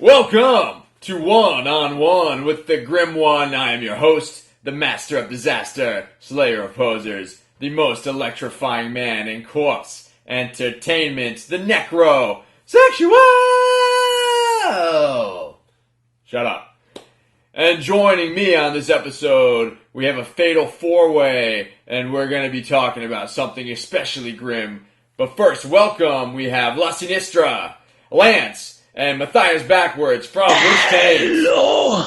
Welcome to One on One with the Grim One. I am your host, the Master of Disaster, Slayer of Posers, the most electrifying man in corpse entertainment, the Necrosexual. Shut up. And joining me on this episode, we have a fatal four-way, and we're going to be talking about something especially grim. But first, welcome, we have La Sinistra, Lance, and Matthias backwards from WitchTaint. Hello.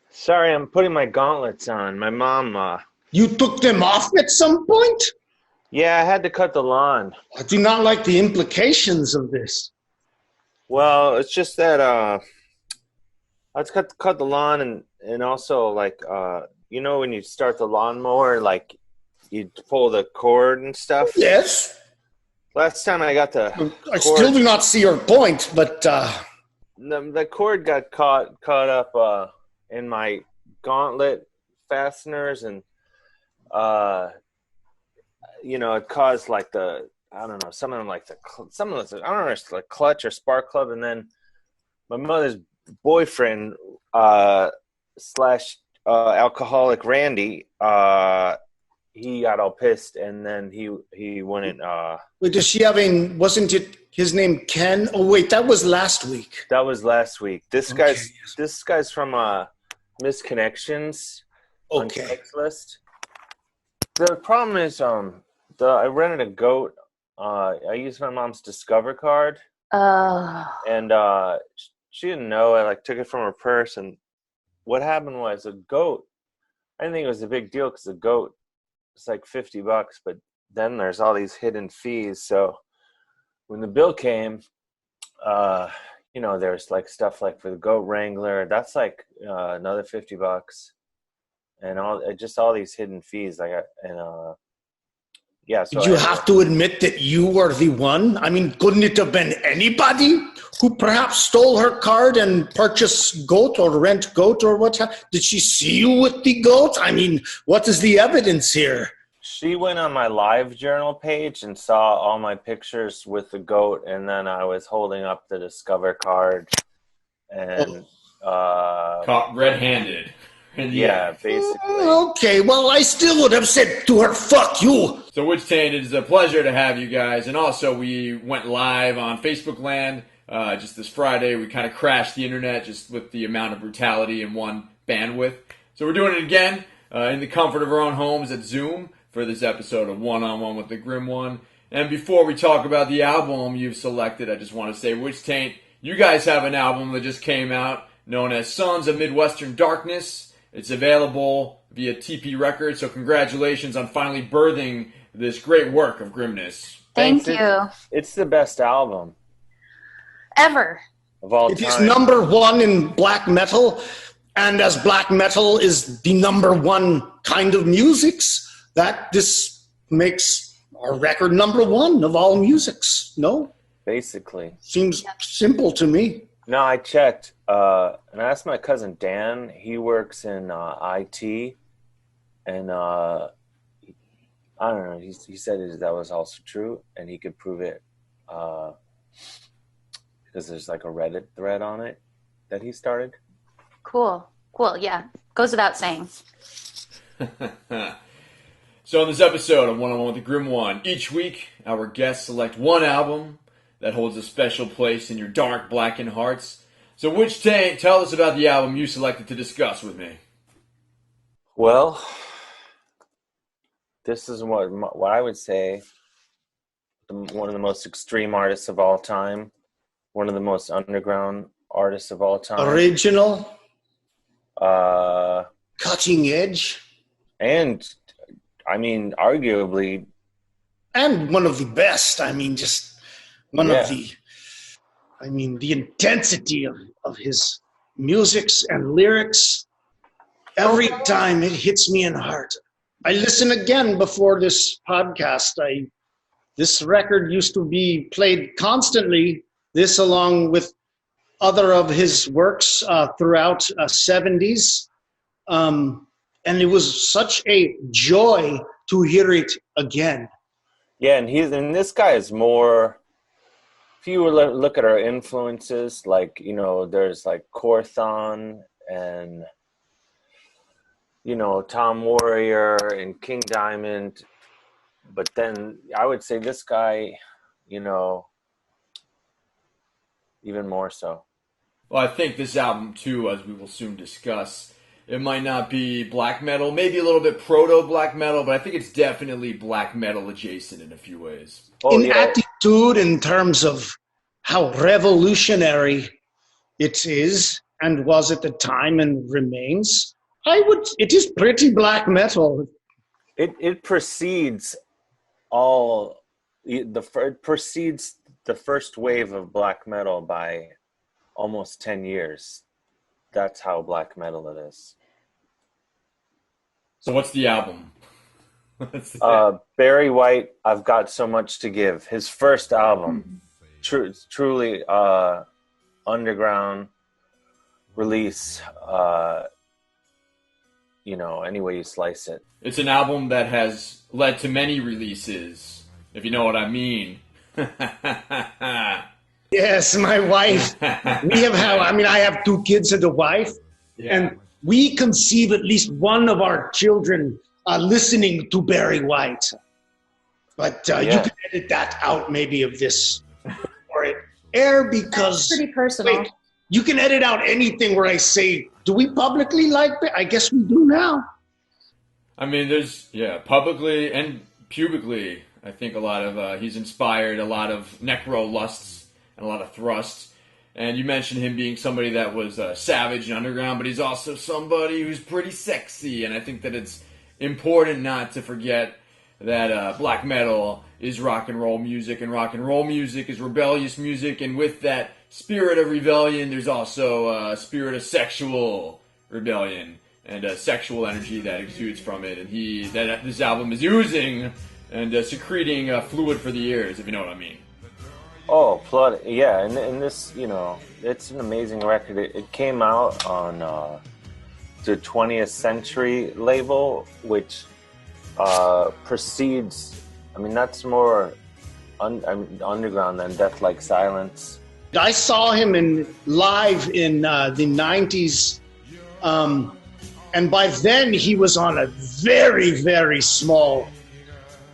Sorry, I'm putting my gauntlets on. My mom, You took them off at some point? Yeah, I had to cut the lawn. I do not like the implications of this. Well, it's just that, I had to cut the lawn and also, like, you know when you start the lawnmower, like, you pull the cord and stuff? Yes. Last time I got the I still do not see your point, but... The cord got caught up in my gauntlet fasteners, and you know, it caused like I don't know, some of them like I don't know, it's like clutch or spark plug, and then my mother's boyfriend slash alcoholic Randy, he got all pissed, and then he wouldn't. Wait, wasn't it his name Ken? Oh wait, that was last week. That was last week. This guy's from Misconnections on Craigslist. The problem is, I rented a goat. I used my mom's Discover card, and she didn't know. I took it from her purse, and what happened was a goat. I didn't think it was a big deal because the goat was like $50, but then there's all these hidden fees. So when the bill came, you know, there's like stuff like for the goat wrangler, that's like another $50, and all these hidden fees. Yeah. So Did you have to admit that you were the one? I mean, couldn't it have been anybody who perhaps stole her card and purchased goat or rent goat or what? Did she see you with the goat? I mean, what is the evidence here? She went on my live journal page and saw all my pictures with the goat, and then I was holding up the Discover card, and Caught red-handed. Yeah, basically. Okay, well, I still would have said to her, fuck you. So WitchTaint, it is a pleasure to have you guys. And also, we went live on Facebook land just this Friday. We kind of crashed the internet just with the amount of brutality in one bandwidth. So we're doing it again in the comfort of our own homes at Zoom for this episode of One on One with the Grim One. And before we talk about the album you've selected, I just want to say, WitchTaint, you guys have an album that just came out known as Sons of Midwestern Darkness. It's available via TP Records, so congratulations on finally birthing this great work of grimness. Thank you. It's the best album ever of all time. It is number one in black metal, and as black metal is the number one kind of musics, that this makes our record number one of all musics. No? Basically. Seems simple to me. No, I checked, and I asked my cousin Dan. He works in IT, and I don't know. He said that was also true, and he could prove it because there's like a Reddit thread on it that he started. Cool. Yeah, goes without saying. So in this episode of One on One with the Grim One, each week our guests select one album that holds a special place in your dark, blackened hearts. So WitchTaint, tell us about the album you selected to discuss with me. Well, this is what I would say one of the most extreme artists of all time, one of the most underground artists of all time. Original. Cutting edge. And, I mean, arguably. And one of the best. I mean, just... One of the intensity of his musics and lyrics, every time it hits me in the heart. I listen again before this podcast. This record used to be played constantly, this along with other of his works throughout 70s. And it was such a joy to hear it again. Yeah, and this guy is more if you look at our influences, like, you know, there's like Corthon and, you know, Tom Warrior and King Diamond. But then I would say this guy, you know, even more so. Well, I think this album, too, as we will soon discuss, it might not be black metal, maybe a little bit proto-black metal, but I think it's definitely black metal adjacent in a few ways. Oh, in attitude, in terms of how revolutionary it is and was at the time and remains, it is pretty black metal. It precedes it precedes the first wave of black metal by almost 10 years. That's how black metal it is. So what's the album? Barry White, I've Got So Much to Give. His first album. Truly underground release, you know, any way you slice it. It's an album that has led to many releases, if you know what I mean. Yes, my wife. I have 2 kids and a wife, and we conceive at least one of our children listening to Barry White. But you can edit that out maybe of this or it air because... That's pretty personal. Wait, you can edit out anything where I say, do we publicly like it? I guess we do now. I mean, there's, publicly and pubically, I think a lot of, he's inspired a lot of necro lusts and a lot of thrusts. And you mentioned him being somebody that was savage and underground, but he's also somebody who's pretty sexy. And I think that it's important not to forget that black metal is rock and roll music, and rock and roll music is rebellious music. And with that spirit of rebellion, there's also a spirit of sexual rebellion and sexual energy that exudes from it. And this album is oozing and secreting fluid for the ears, if you know what I mean. Oh, Blood, yeah, and this, you know, it's an amazing record. It came out on the 20th Century label, which precedes, I mean, that's more underground than Death Like Silence. I saw him live in the 90s, and by then he was on a very, very small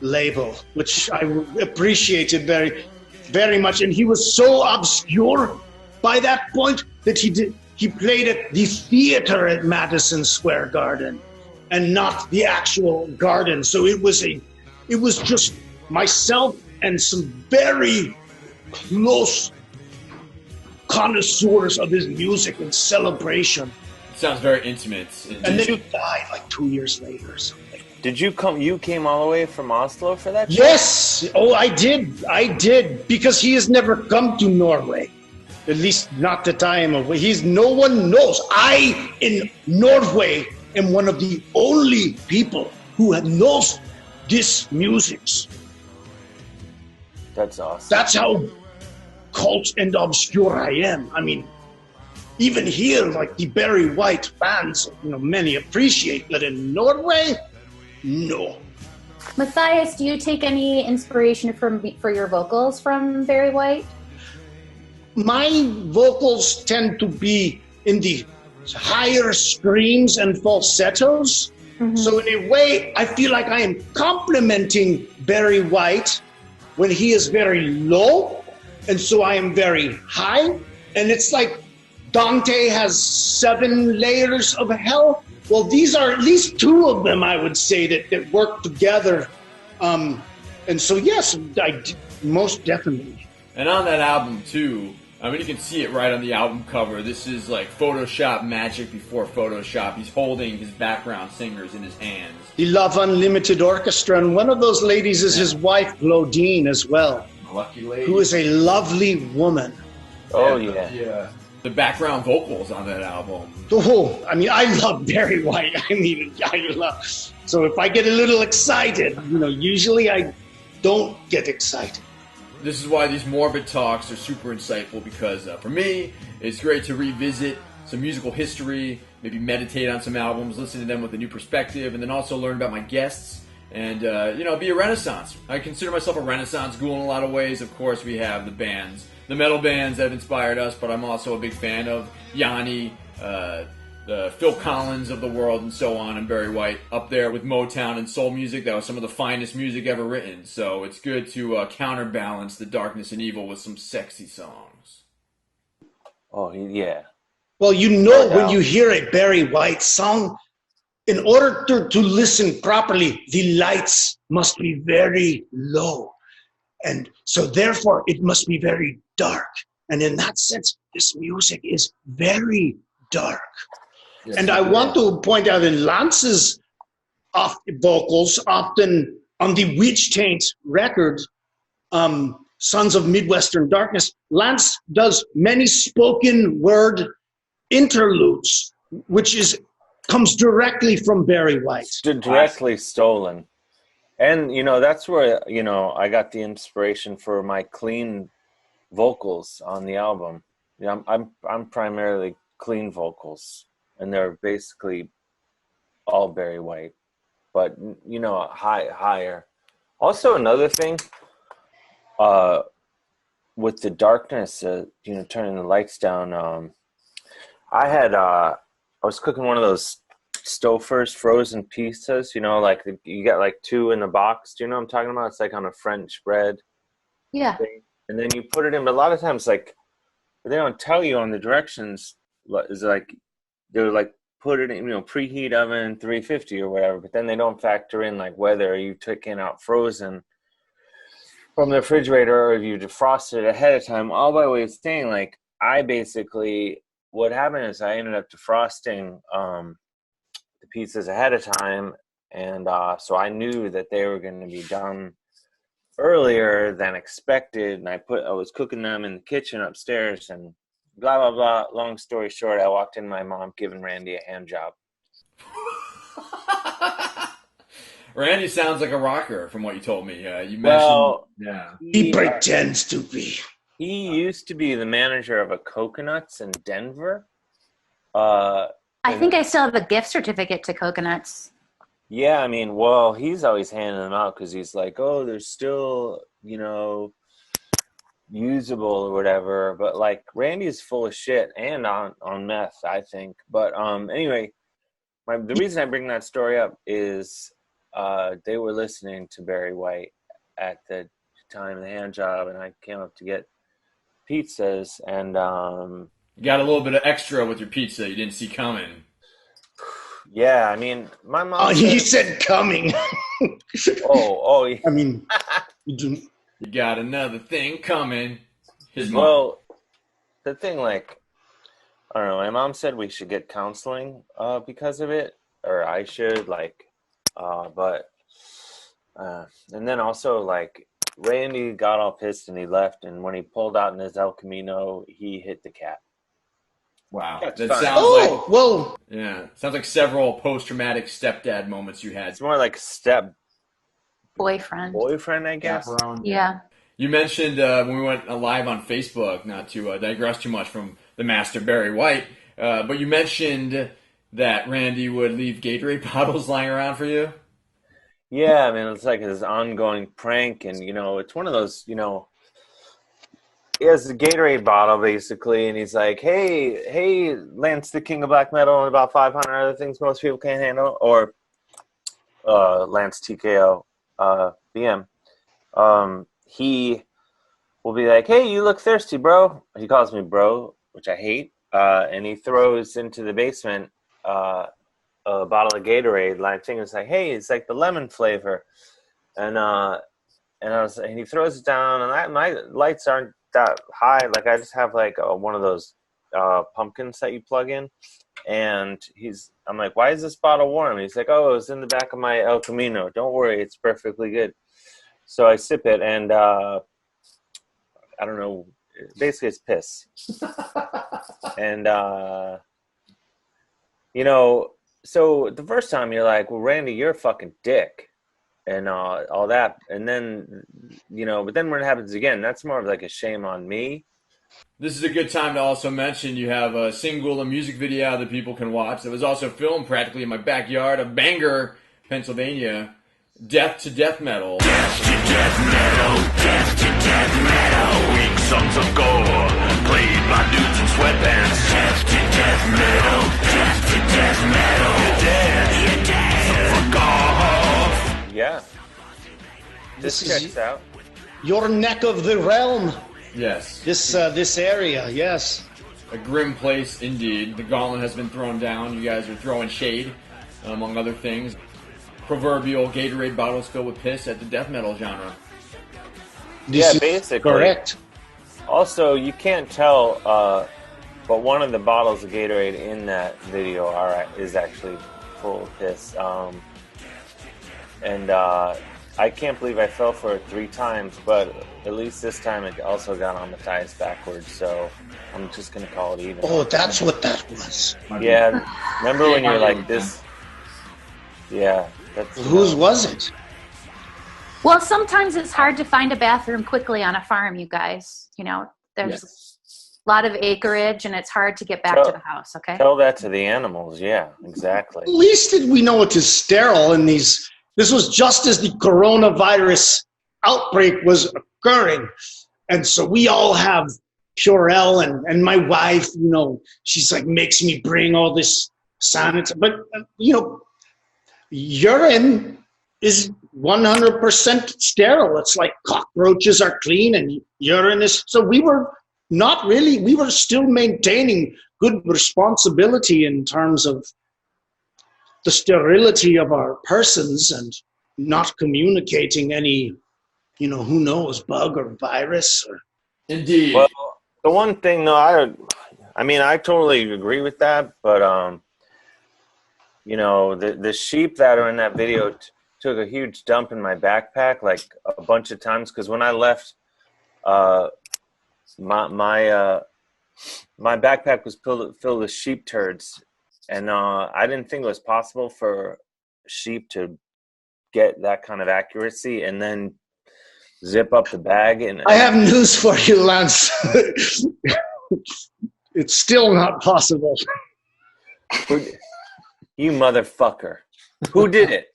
label, which I appreciated very, very much. And he was so obscure by that point that he played at the theater at Madison Square Garden and not the actual garden. So it was just myself and some very close connoisseurs of his music and celebration. It sounds very intimate. And then he died like 2 years later or something. Did you came all the way from Oslo for that show? Yes! Oh, I did. Because he has never come to Norway. At least not that I am aware. No one knows. I, in Norway, am one of the only people who knows this music. That's awesome. That's how cult and obscure I am. I mean, even here, like the Barry White fans, many appreciate, but in Norway, no. Matthias, do you take any inspiration for your vocals from Barry White? My vocals tend to be in the higher screams and falsettos. Mm-hmm. So in a way, I feel like I am complimenting Barry White when he is very low, and so I am very high. And it's like Dante has 7 layers of hell. Well, these are at least 2 of them, I would say, that work together. And so, yes, most definitely. And on that album, too, I mean, you can see it right on the album cover. This is like Photoshop magic before Photoshop. He's holding his background singers in his hands. The Love Unlimited Orchestra, and one of those ladies is his wife, Glodine, as well. Lucky lady. Who is a lovely woman. Oh, yeah. The background vocals on that album. Oh, I mean, I love Barry White. So if I get a little excited, usually I don't get excited. This is why these morbid talks are super insightful, because for me, it's great to revisit some musical history, maybe meditate on some albums, listen to them with a new perspective, and then also learn about my guests and be a Renaissance. I consider myself a Renaissance ghoul in a lot of ways. Of course, we have the bands, the metal bands that have inspired us, but I'm also a big fan of Yanni, the Phil Collins of the world, and so on, and Barry White up there with Motown and soul music. That was some of the finest music ever written. So it's good to counterbalance the darkness and evil with some sexy songs. Oh, yeah. Well, when you hear a Barry White song, in order to listen properly, the lights must be very low. And so therefore, it must be very dark. And in that sense, this music is very dark. Yes, and I want to point out in Lance's vocals, often on the WitchTaint record, Sons of Midwestern Darkness, Lance does many spoken word interludes, which comes directly from Barry White. Directly stolen. And, that's where, I got the inspiration for my clean vocals on the album. Yeah, I'm primarily clean vocals. And they're basically all Barry White, but higher. Also, another thing, with the darkness, turning the lights down. I was cooking one of those Stouffer's frozen pizzas. Like you get like 2 in the box. Do you know what I'm talking about? It's like on a French bread. Yeah. Thing. And then you put it in, but a lot of times, like they don't tell you on the directions. Is like. They're like, put it in, preheat oven 350 or whatever, but then they don't factor in like whether you taking out frozen from the refrigerator or if you defrosted it ahead of time. All by way of saying, like, what happened is I ended up defrosting the pizzas ahead of time, and so I knew that they were going to be done earlier than expected, and I was cooking them in the kitchen upstairs, and blah, blah, blah. Long story short, I walked in, my mom giving Randy a hand job. Randy sounds like a rocker from what you told me. You mentioned... He pretends to be. He used to be the manager of a Coconuts in Denver. I think I still have a gift certificate to Coconuts. Yeah, he's always handing them out because he's like, oh, there's still, usable or whatever, but like Randy's full of shit and on meth, I think. But anyway, the reason I bring that story up is they were listening to Barry White at the time of the hand job, and I came up to get pizzas, and you got a little bit of extra with your pizza you didn't see coming. Yeah, my mom he said coming. oh yeah. You do. You got another thing coming. Well, the thing, like, I don't know, my mom said we should get counseling because of it, or I should, like, and then also, like, Randy got all pissed and he left, and when he pulled out in his El Camino, he hit the cat. Wow. That's that fine. sounds sounds like several post-traumatic stepdad moments you had. It's more like boyfriend, I guess. Yeah. You mentioned when we went live on Facebook, not to digress too much from the master Barry White, but you mentioned that Randy would leave Gatorade bottles lying around for you. Yeah, it's like his ongoing prank, and it's one of those, he has a Gatorade bottle basically, and he's like, hey, Lance, the king of black metal, and about 500 other things most people can't handle, or Lance TKO. BM, he will be like, hey, you look thirsty, bro. He calls me bro, which I hate, and he throws into the basement a bottle of Gatorade. Like, thing is like, hey, it's like the lemon flavor, and he throws it down, and my lights aren't that high. Like, I just have like one of those pumpkins that you plug in, and I'm like, why is this bottle warm? And he's like, oh, it's in the back of my El Camino. Don't worry, it's perfectly good. So I sip it, and I don't know, basically it's piss. And so the first time you're like, well, Randy, you're a fucking dick, and all that, and then but then when it happens again, that's more of like a shame on me. This is a good time to also mention you have a music video that people can watch that was also filmed practically in my backyard of Bangor, Pennsylvania. Death to Death Metal. Death to death metal, death to death metal. Weak songs of gore, played by dudes in sweatpants. Death to death metal, death to death metal. You're dead, so fuck off. Yeah. This checks is out. your neck of the realm. Yes. This area, yes. A grim place indeed. The gauntlet has been thrown down. You guys are throwing shade, among other things. Proverbial Gatorade bottles filled with piss at the death metal genre. This is basically. correct. Also, you can't tell, but one of the bottles of Gatorade in that video is actually full of piss. And I can't believe I fell for it 3 times, but at least this time it also got on Matthias backwards, so I'm just going to call it even. Oh, that's what that was. Yeah, remember when you were like this? Yeah. Whose was it? Well, sometimes it's hard to find a bathroom quickly on a farm, you guys. You know, there's a lot of acreage, and it's hard to get back to the house, okay? Tell that to the animals, yeah, exactly. At least we know it is sterile in these. This was just as the coronavirus outbreak was occurring. And so we all have Purell, and my wife, you know, she's like, makes me bring all this sanitizer. But, you know, urine is 100% sterile. It's like cockroaches are clean and urine is. So we were still maintaining good responsibility in terms of the sterility of our persons and not communicating any, you know, who knows, bug or virus. Or... Indeed. Well, the one thing, though, I mean, I totally agree with that, but, you know, the sheep that are in that video took a huge dump in my backpack, like a bunch of times, because when I left, my backpack was filled with sheep turds, and I didn't think it was possible for sheep to get that kind of accuracy and then zip up the bag. And I have news for you, Lance. It's still not possible. You motherfucker. Who did it?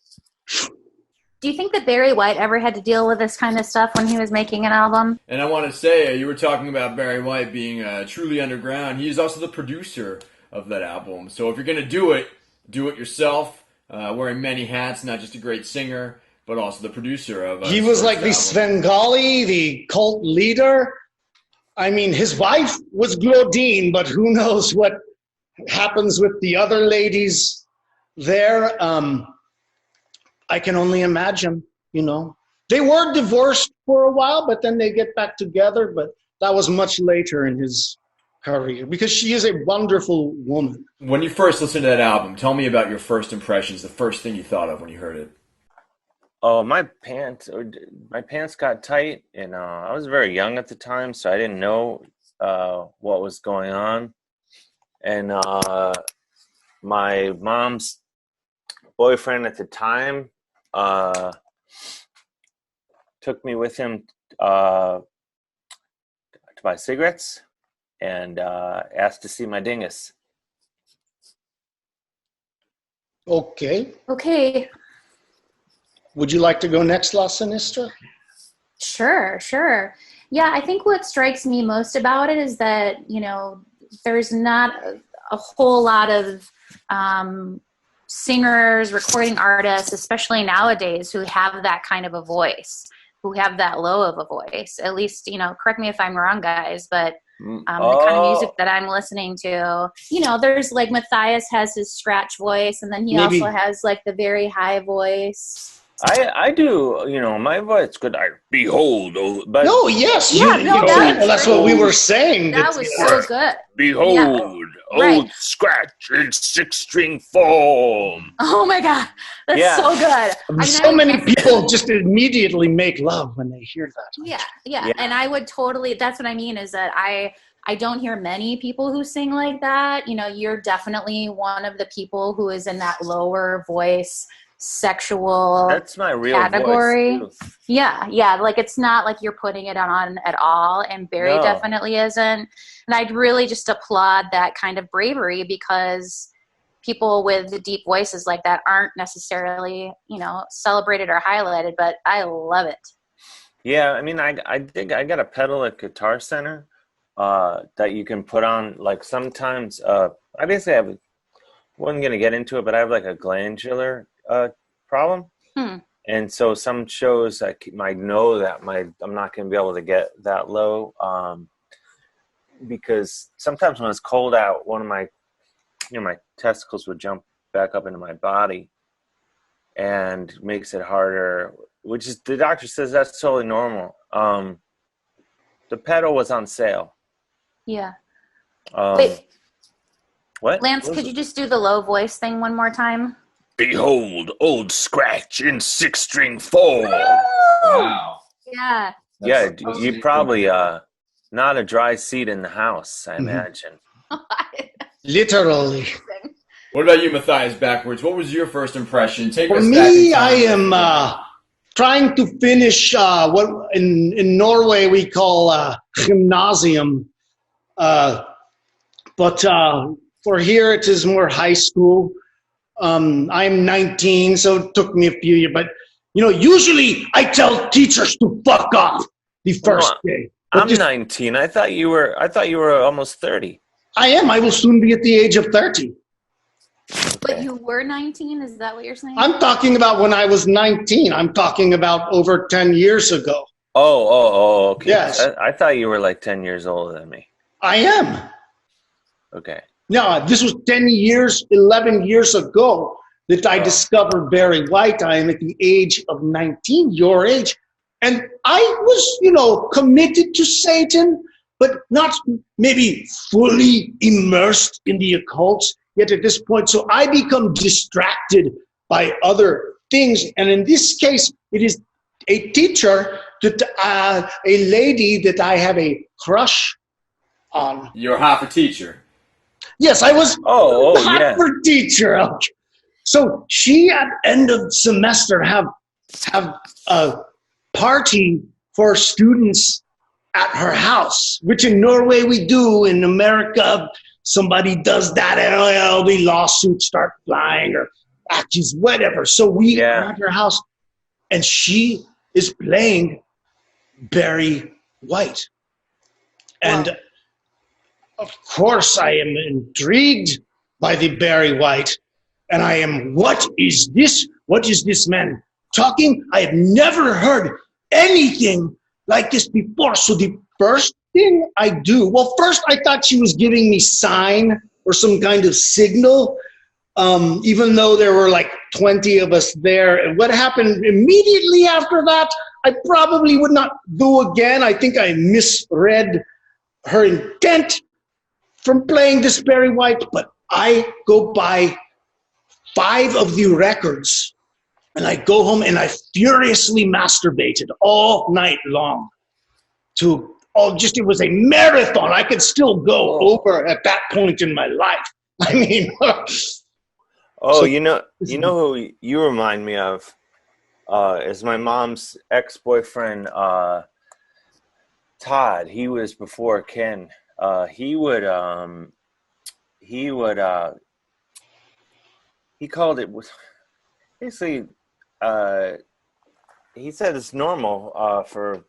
Do you think that Barry White ever had to deal with this kind of stuff when he was making an album? And I want to say, you were talking about Barry White being truly underground. He is also the producer of that album. So if you're going to do it yourself, wearing many hats, not just a great singer, but also the producer of He was like the Svengali, the cult leader. I mean, his wife was Glodine, but who knows what happens with the other ladies there. I can only imagine, you know. They were divorced for a while, but then they get back together. But that was much later in his career because she is a wonderful woman. When you first listened to that album, tell me about your first impressions, the first thing you thought of when you heard it. Oh, my pants got tight, and I was very young at the time, so I didn't know what was going on. And my mom's boyfriend at the time took me with him to buy cigarettes and asked to see my dingus. Okay. Would you like to go next, La Sinistra? Sure. Yeah, I think what strikes me most about it is that, you know, there's not a whole lot of singers, recording artists, especially nowadays, who have that kind of a voice, who have that low of a voice. At least, you know, correct me if I'm wrong, guys, but the kind of music that I'm listening to, you know, there's like Matthias has his scratch voice, and then he also has like the very high voice. I do, you know, my voice could behold, but no, yes, that's what we were saying. That was so good. Behold, old scratch in 6-string form. Oh my God, that's so good. So many people just immediately make love when they hear that. Yeah, and I would totally. That's what I mean is that I don't hear many people who sing like that. You know, you're definitely one of the people who is in that lower voice. Sexual that's my real category. Voice. Yeah. Like it's not like you're putting it on at all, and Barry definitely isn't. And I'd really just applaud that kind of bravery because, people with the deep voices like that aren't necessarily, celebrated or highlighted, but I love it. Yeah, I mean, I think I got a pedal at Guitar Center that you can put on, like, sometimes, I basically wasn't going to get into it, but I have, like, a glandular problem. And so some shows I might know that I'm not going to be able to get that low because sometimes when it's cold out, one of my, my testicles would jump back up into my body and makes it harder, which is, the doctor says that's totally normal. The pedal was on sale. Yeah. Wait. What? Lance, could you just do the low voice thing one more time? Behold, old Scratch in 6-string 4. Wow. Yeah. Yeah, you probably not a dry seat in the house, I imagine. Literally. What about you, Matthias, backwards? What was your first impression? Take For us back me, in time. I am trying to finish what in Norway we call gymnasium. But for here it is more high school. I'm 19, so it took me a few years. But, usually I tell teachers to fuck off the first day. I'm 19. I thought you were almost 30. I am. I will soon be at the age of 30. But you were 19? Is that what you're saying? I'm talking about when I was 19. I'm talking about over 10 years ago. Oh, okay. Yes. I thought you were like 10 years older than me. I am. Okay. No, this was 11 years ago that I discovered Barry White. I am at the age of 19, your age. And I was, committed to Satan, but not maybe fully immersed in the occult yet at this point. So I become distracted by other things. And in this case, it is a teacher, a lady that I have a crush on. You're half a teacher. Yes, I was yeah. a teacher. Okay. So she at end of semester have a party for students at her house, which in Norway we do. In America, somebody does that and all the lawsuits start flying or actions, whatever. So we are at her house and she is playing Barry White. And of course I am intrigued by the Barry White. And I am, what is this? What is this man talking? I have never heard anything like this before. So the first thing I do, well, first I thought she was giving me sign or some kind of signal, even though there were like 20 of us there. And what happened immediately after that, I probably would not do again. I think I misread her intent from playing this Barry White, but I go buy 5 of the records and I go home and I furiously masturbated all night long it was a marathon. I could still go over at that point in my life. I mean, you know who you remind me of is my mom's ex-boyfriend, Todd. He was before Ken. He called it basically. He said it's normal for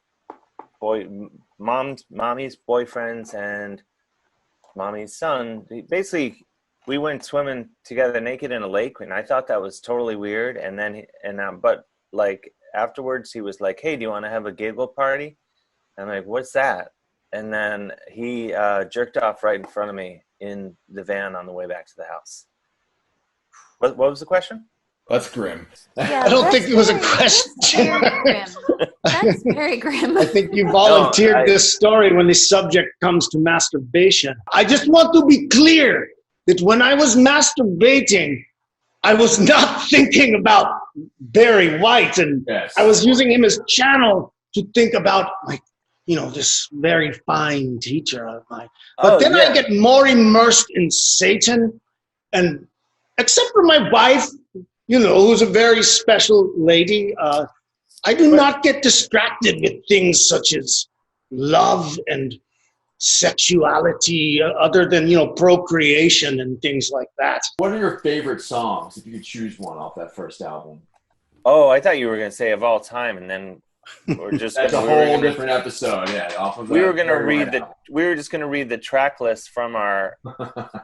mommy's boyfriends and mommy's son. Basically, we went swimming together naked in a lake, and I thought that was totally weird. And then, but like afterwards, he was like, "Hey, do you want to have a giggle party?" I'm like, "What's that?" And then he jerked off right in front of me in the van on the way back to the house. What was the question? That's grim. Yeah, I don't think it was a question. That's very grim. I think you volunteered this story when the subject comes to masturbation. I just want to be clear that when I was masturbating, I was not thinking about Barry White, and I was using him as channel to think about, like, this very fine teacher of mine. But I get more immersed in Satan, and except for my wife, who's a very special lady, I do not get distracted with things such as love and sexuality other than, procreation and things like that. What are your favorite songs, if you could choose one off that first album? Oh, I thought you were going to say of all time, and then we're just That's a whole different episode. Yeah, off of we were going to read we were just going to read the track list from our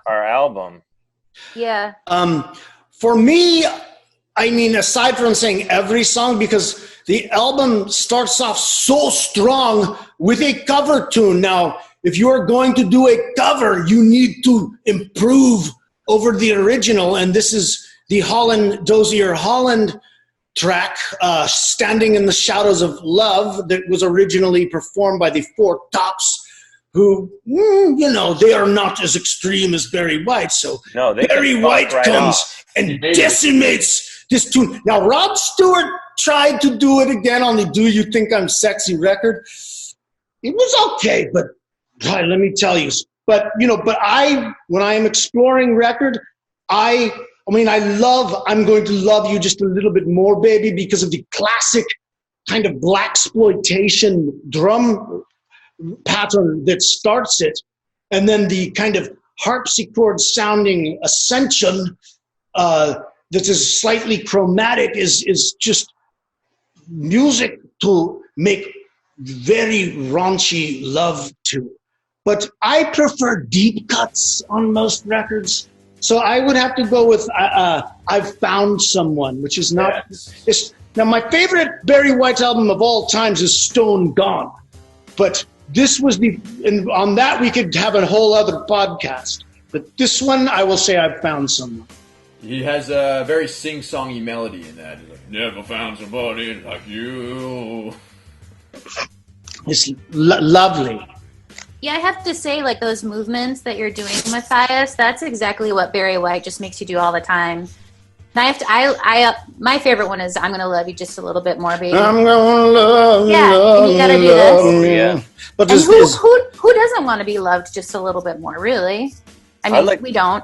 album. Yeah. For me, I mean, aside from saying every song, because the album starts off so strong with a cover tune. Now, if you are going to do a cover, you need to improve over the original. And this is the Dozier Holland track, Standing in the Shadows of Love, that was originally performed by the Four Tops, who, they are not as extreme as Barry White. So Barry White comes and decimates this tune. Now, Rod Stewart tried to do it again on the Do You Think I'm Sexy record. It was okay, but God, let me tell you. But, when I am exploring record, I'm going to love you just a little bit more, baby, because of the classic kind of blaxploitation drum pattern that starts it, and then the kind of harpsichord sounding ascension that is slightly chromatic is just music to make very raunchy love to. But I prefer deep cuts on most records. So I would have to go with I've Found Someone, which is not... Yes. Now, my favorite Barry White album of all times is Stone Gone. But this was and on that we could have a whole other podcast. But this one, I will say I've Found Someone. He has a very sing-songy melody in that. He's like, never found somebody like you. It's lovely. Yeah, I have to say, like, those movements that you're doing, Matthias, that's exactly what Barry White just makes you do all the time. And my favorite one is I'm Gonna Love You Just a Little Bit More, Baby. I'm gonna love you. Yeah, and you gotta do this. Yeah. But and who doesn't want to be loved just a little bit more, really? I mean, we don't.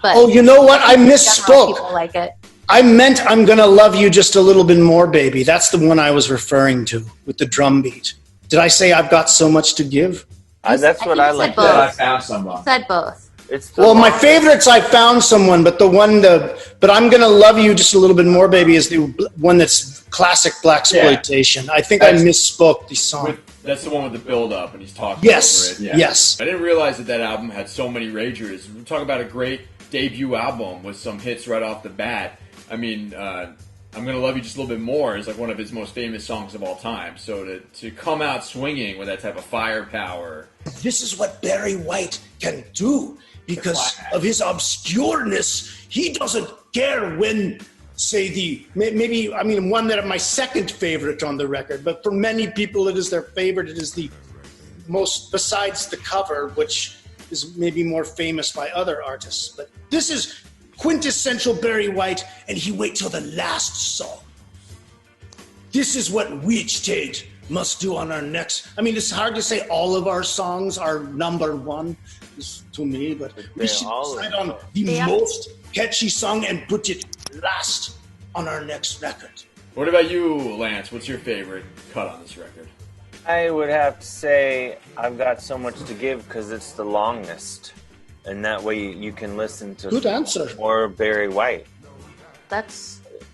But oh, you know what? I misspoke. People like it. I meant I'm gonna love you just a little bit more, baby. That's the one I was referring to with the drum beat. Did I say I've got so much to give? That's what I like. I Found Someone. You said both. My favorite's I Found Someone, but but I'm gonna love you just a little bit more, baby, is the one that's classic blaxploitation. Yeah. I think I misspoke the song. That's the one with the build-up, and he's talking over it. Yeah. Yes. I didn't realize that album had so many ragers. We're talking about a great debut album with some hits right off the bat. I mean, I'm Gonna Love You Just a Little Bit More is like one of his most famous songs of all time. So to come out swinging with that type of firepower. This is what Barry White can do because of his obscureness. He doesn't care when, say, one that my second favorite on the record, but for many people it is their favorite. It is the most, besides the cover, which is maybe more famous by other artists. But this is quintessential Barry White, and he waits till the last song. This is what WitchTaint must do on our next. I mean, it's hard to say all of our songs are number one to me, but we should decide on the most catchy song and put it last on our next record. What about you, Lance? What's your favorite cut on this record? I would have to say I've Got So Much to Give because it's the longest. And that way you can listen to good answer. More Barry White.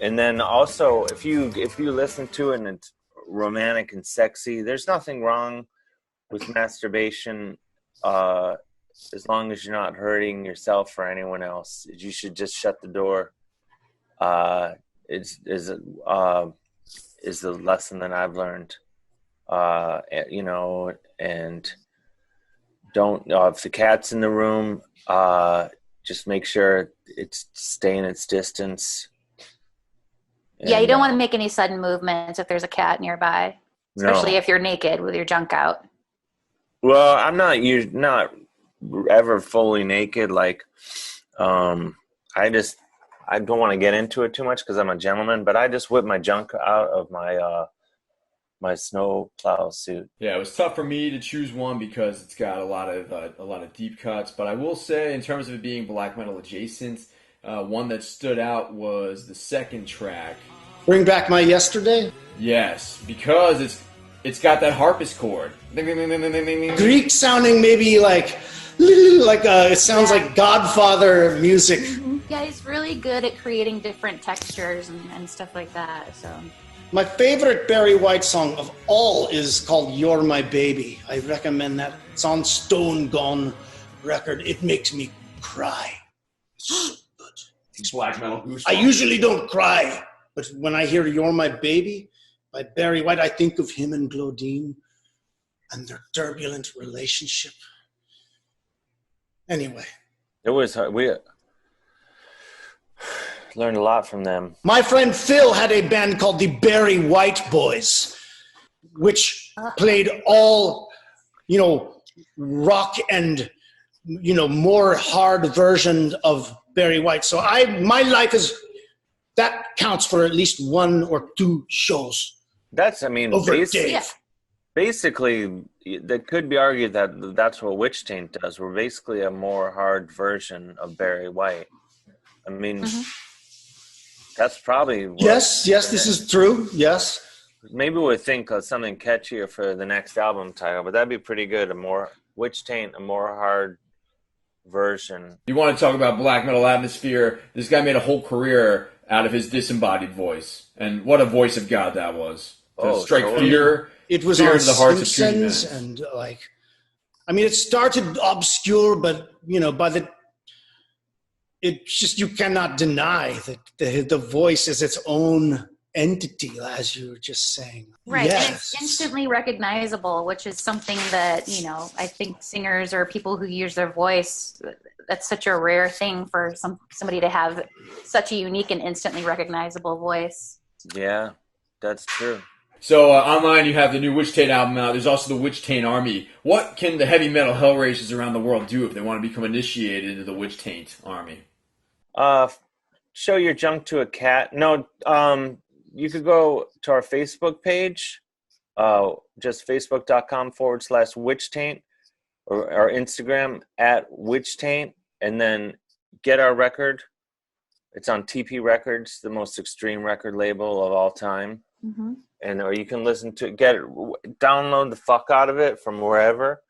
And then also if you listen to it and it's romantic and sexy, there's nothing wrong with masturbation as long as you're not hurting yourself or anyone else. You should just shut the door. Is the lesson that I've learned. And don't if the cat's in the room, just make sure it's staying its distance. And, you don't want to make any sudden movements if there's a cat nearby, especially if you're naked with your junk out. Well, I'm not ever fully naked. Like, I don't want to get into it too much because I'm a gentleman, but I just whip my junk out of my snow plow suit. Yeah, it was tough for me to choose one because it's got a lot of deep cuts. But I will say, in terms of it being black metal adjacent, one that stood out was the second track. Bring Back My Yesterday? Yes, because it's got that harpist chord. Greek sounding, maybe like it sounds like Godfather music. Mm-hmm. Yeah, he's really good at creating different textures and stuff like that. So my favorite Barry White song of all is called "You're My Baby." I recommend that. It's on Stone Gone record. It makes me cry. It's so good. It's black metal goosebumps. I usually don't cry, but when I hear "You're My Baby" by Barry White, I think of him and Claudine and their turbulent relationship. Anyway. It was hard. We learned a lot from them. My friend Phil had a band called the Barry White Boys, which played all, rock and, more hard version of Barry White. So my life that counts for at least 1 or 2 shows. Basically, that could be argued that that's what WitchTaint does. We're basically a more hard version of Barry White. I mean, that's probably yes, this is true. Yes. Maybe we'll think of something catchier for the next album title, but that'd be pretty good. WitchTaint, a more hard version. You want to talk about black metal atmosphere? This guy made a whole career out of his disembodied voice, and what a voice of God that was. To strike fear. It was fear on into the hearts of Simpsons, and it started obscure, but it's just, you cannot deny that the voice is its own entity, as you were just saying. Right, yes. And it's instantly recognizable, which is something that, I think singers or people who use their voice, that's such a rare thing for somebody to have such a unique and instantly recognizable voice. Yeah, that's true. So online you have the new WitchTaint album out. There's also the WitchTaint Army. What can the heavy metal hellraisers around the world do if they want to become initiated into the WitchTaint Army? Show your junk to a cat. No, you could go to our Facebook page, just facebook.com/WitchTaint, or our Instagram @WitchTaint, and then get our record. It's on TP Records, the most extreme record label of all time. Mm-hmm. Or you can listen to download the fuck out of it from wherever.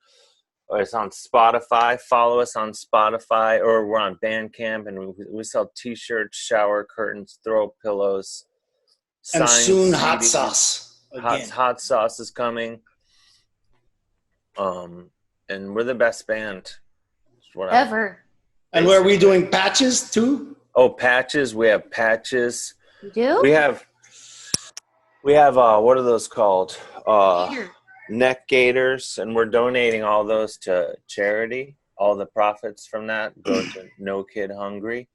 Or it's on Spotify. Follow us on Spotify, or we're on Bandcamp, and we sell T-shirts, shower curtains, throw pillows, and soon CDs. hot sauce. Hot sauce is coming. And we're the best band ever. And were we doing patches too? Oh, patches. We have patches. You do? We have what are those called? Neck gaiters, and we're donating all those to charity. All the profits from that go to No Kid Hungry,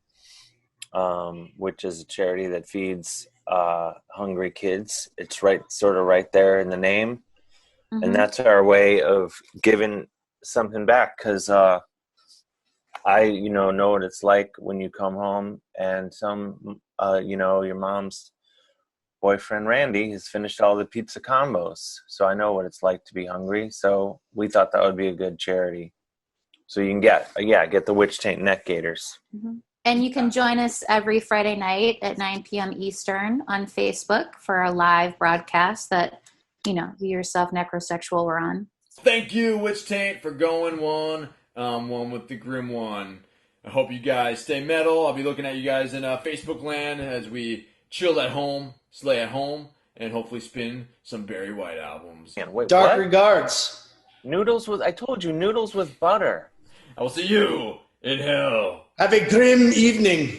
which is a charity that feeds hungry kids. It's sort of right there in the name. Mm-hmm. And that's our way of giving something back, because I know what it's like when you come home and your mom's boyfriend Randy has finished all the pizza combos, so I know what it's like to be hungry. So we thought that would be a good charity. So you can get the WitchTaint neck gaiters. Mm-hmm. And you can join us every Friday night at 9 p.m. Eastern on Facebook for a live broadcast that you yourself, Necrosexual, were on. Thank you, WitchTaint, for going one with the Grim One. I hope you guys stay metal. I'll be looking at you guys in Facebook land as we chill at home, slay at home, and hopefully spin some Barry White albums. Wait, Dark regards. I told you, noodles with butter. I will see you in hell. Have a grim evening.